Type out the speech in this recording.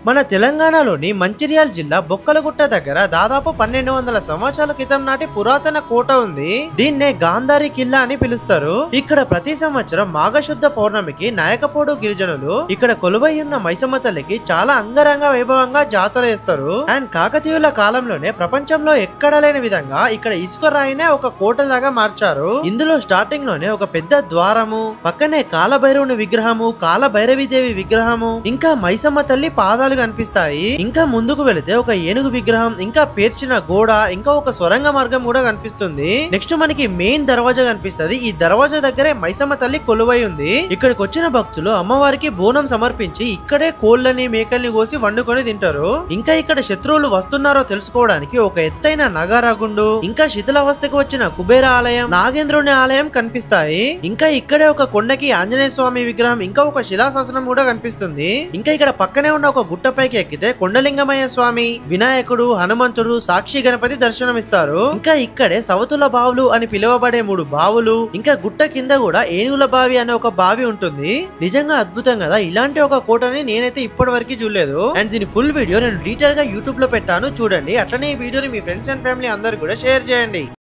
మన తెలంగాణలోని మంచిర్యాల జిల్లా బొక్కలగుట్ట దగ్గర దాదాపు 1200 సంవత్సరాల క్రితం నాటి పురాతన కోట ఉంది. దీన్నే గాంధారి కిల్లా అని పిలుస్తారు. ఇక్కడ ప్రతి సంవత్సరం మాఘశుద్ధ పౌర్ణమికి నాయకపోడు గిరిజనులు ఇక్కడ కొలువై ఉన్న మైసమ్మ తల్లికి చాలా అంగరంగ వైభవంగా జాతర చేస్తారు. అండ్ కాకతీయుల కాలంలోనే ప్రపంచంలో ఎక్కడ లేని విధంగా ఇక్కడ ఇసుక రాయినే ఒక కోటలాగా మార్చారు. ఇందులో స్టార్టింగ్ లోనే ఒక పెద్ద ద్వారము, పక్కనే కాలభైరవుని విగ్రహము, కాలభైరవీదేవి విగ్రహము, ఇంకా మైసమ్మ తల్లి పాదాలు కనిపిస్తాయి. ఇంకా ముందుకు వెళితే ఒక ఏనుగు విగ్రహం, ఇంకా పేర్చిన గోడ, ఇంకా ఒక సొరంగ మార్గం కూడా కనిపిస్తుంది. నెక్స్ట్ మనకి మెయిన్ దర్వాజా కనిపిస్తుంది. ఈ దర్వాజా దగ్గరే మైసమ్మ తల్లి కొలువై ఉంది. ఇక్కడికి వచ్చిన భక్తులు అమ్మవారికి బోనం సమర్పించి ఇక్కడే కోళ్లని మేకల్ని కోసి వండుకొని తింటారు. ఇంకా ఇక్కడ శత్రువులు వస్తున్నారో తెలుసుకోవడానికి ఒక ఎత్తైన నగారాగుండు, ఇంకా శిథిలావస్థకు వచ్చిన కుబేర ఆలయం, నాగేంద్రుని ఆలయం కనిపిస్తాయి. ఇంకా ఇక్కడే ఒక కొండకి ఆంజనేయ స్వామి విగ్రహం, ఇంకా ఒక శిలాశాసనం కూడా కనిపిస్తుంది. ఇంకా ఇక్కడ పక్కనే ఉన్న ఒక గుట్టపైకి ఎక్కితే కొండలింగమయ్య స్వామి, వినాయకుడు, హనుమంతుడు, సాక్షి గణపతి దర్శనమిస్తారు. ఇంకా ఇక్కడే సవతుల బావులు అని పిలువబడే 3 బావులు, ఇంకా గుట్ట కింద కూడా ఏనుగుల బావి అనే ఒక బావి ఉంటుంది. నిజంగా అద్భుతం కదా. ఇలాంటి ఒక కోటని నేనైతే ఇప్పటి వరకు చూడలేదు. అండ్ దీని ఫుల్ వీడియో నేను డీటెయిల్ గా యూట్యూబ్ లో పెట్టాను, చూడండి. అట్లనే ఈ వీడియోని మీ ఫ్రెండ్స్ అండ్ ఫ్యామిలీ అందరు కూడా షేర్ చేయండి.